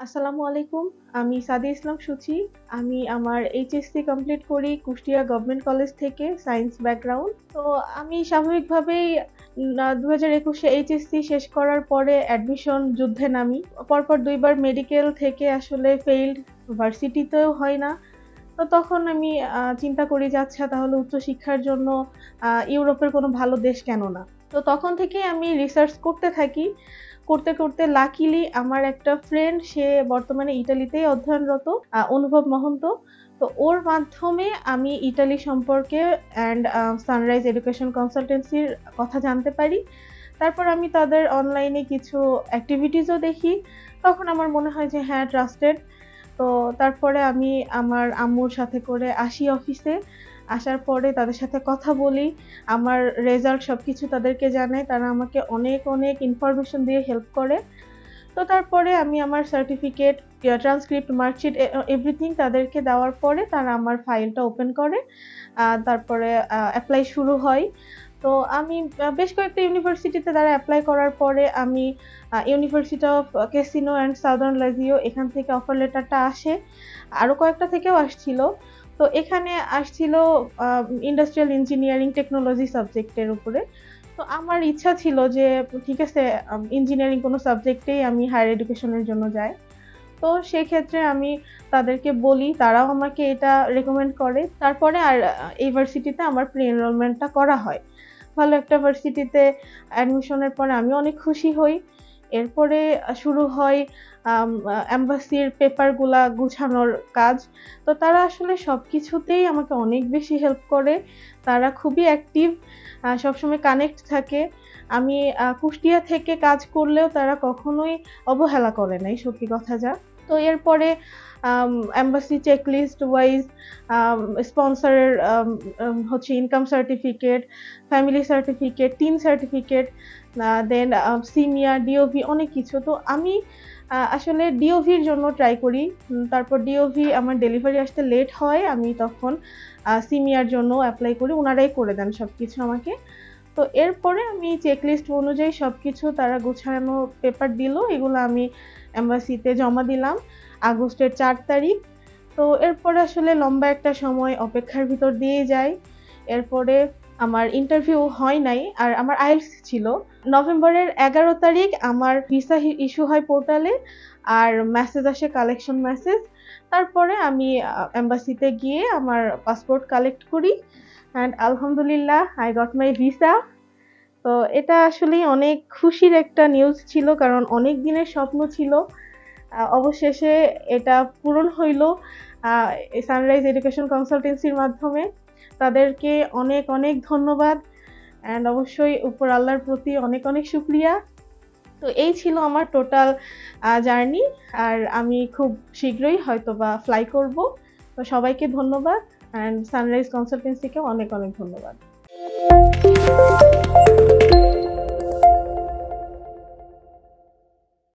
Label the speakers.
Speaker 1: আসসালামু আলাইকুম। আমি সাদিয়া ইসলাম সুচি। আমি আমার এইচএসসি কমপ্লিট করি কুষ্টিয়া গভর্নমেন্ট কলেজ থেকে সায়েন্স ব্যাকগ্রাউন্ড। তো আমি স্বাভাবিকভাবেই ২০২১ এ এইচএসসি শেষ করার পরে অ্যাডমিশন যুদ্ধে নামি। পরপর ২ বার মেডিকেল থেকে আসলে ফেইলড, ভার্সিটিতেও হয় না। তো তখন আমি চিন্তা করি যে আচ্ছা তাহলে উচ্চশিক্ষার জন্য ইউরোপের কোনো ভালো দেশ কেন না? তো তখন থেকেই আমি রিসার্চ করতে থাকি। করতে লাকিলি আমার একটা ফ্রেন্ড সে বর্তমানে ইটালিতেই অধ্যয়নরত, অনুভব মহন্ত। তো ওর মাধ্যমে আমি ইটালি সম্পর্কে অ্যান্ড সানরাইজ এডুকেশন কনসালটেন্সির কথা জানতে পারি। তারপর আমি তাদের অনলাইনে কিছু এক্টিভিটিসও দেখি। তখন আমার মনে হয় যে হ্যাঁ, ট্রাস্টেড। তো তারপরে আমি আমার আম্মুর সাথে করে আসি অফিসে। আসার পরে তাদের সাথে কথা বলি। আমার রেজাল্ট সবকিছু তাদেরকে জানাই। তারা আমাকে অনেক ইনফরমেশন দিয়ে হেল্প করে। তো তারপরে আমি আমার সার্টিফিকেট, ট্রান্সক্রিপ্ট, মার্কশিট এভরিথিং তাদেরকে দেওয়ার পরে তারা আমার ফাইলটা ওপেন করে। তারপরে এপ্লাই শুরু হয়। তো আমি বেশ কয়েকটা ইউনিভার্সিটিতে দ্বারা এপ্লাই করার পরে আমি university of casino and southern Lazio এখান থেকে অফার লেটারটা আসে। আরো কয়েকটা থেকেও আসছিল। তো এখানে আসছিল আ ইন্ডাস্ট্রিয়াল ইঞ্জিনিয়ারিং টেকনোলজি সাবজেক্টের উপরে। তো আমার ইচ্ছা ছিল যে ঠিক আছে, ইঞ্জিনিয়ারিং কোনো সাবজেক্টেই আমি হায়ার এডুকেশন এর জন্য যাই। তো সেক্ষেত্রে আমি তাদেরকে বলি, তারাও আমাকে এটা রেকমেন্ড করে। তারপরে এই ভার্সিটিতে আমার প্রি এনরোলমেন্টটা করা হয়। ভালো একটা ভার্সিটিতে অ্যাডমিশনের পরে আমি অনেক খুশি হই। এরপরে শুরু হয় এম্বাসির পেপারগুলা গুছানোর কাজ। তো তারা আসলে সবকিছুতেই আমাকে অনেক বেশি হেল্প করে। তারা খুবই অ্যাক্টিভ, সবসময় কানেক্ট থাকে। আমি কুষ্টিয়া থেকে কাজ করলেও তারা কখনোই অবহেলা করে নাই, সত্যি কথা যা। তো এরপরে এম্বাসি চেকলিস্ট ওয়াইজ স্পন্সরের হচ্ছে income certificate, family certificate, TIN certificate, then senior, DOV অনেক কিছু। তো আমি আসলে ডিওভির জন্য ট্রাই করি। তারপর ডিওভি আমার ডেলিভারি আসতে লেট হয়। আমি তখন সিনিয়র জন্য এপ্লাই করি। উনারাই করে দেন সবকিছু আমাকে। তো এরপরে আমি চেকলিস্ট অনুযায়ী সবকিছু তারা গোছানো পেপার দিল। এগুলো আমি এম্বাসিতে জমা দিলাম আগস্টের ৪ তারিখ। তো এরপরে আসলে লম্বা একটা সময় অপেক্ষার ভিতর দিয়েই যাই। এরপরে আমার ইন্টারভিউ হয় নাই। আর আমার আইএলটিএস ছিল। নভেম্বরের ১১ তারিখ আমার ভিসা ইস্যু হয় পোর্টালে। আর মেসেজ আসে, কালেকশন মেসেজ। তারপরে আমি এম্বাসিতে গিয়ে আমার পাসপোর্ট কালেক্ট করি। অ্যান্ড আলহামদুলিল্লাহ I got my visa। তো এটা আসলেই অনেক খুশির একটা নিউজ ছিল। কারণ অনেক দিনের স্বপ্ন ছিল। অবশেষে এটা পূরণ হইল সানরাইজ এডুকেশন কনসালটেন্সির মাধ্যমে। তাদেরকে অনেক ধন্যবাদ। অ্যান্ড অবশ্যই উপর আল্লাহর প্রতি অনেক শুকরিয়া। তো এই ছিল আমার টোটাল জার্নি। আর আমি খুব শীঘ্রই হয়তোবা ফ্লাই করব। তো সবাইকে ধন্যবাদ অ্যান্ড সানরাইজ কনসালটেন্সিকে অনেক ধন্যবাদ।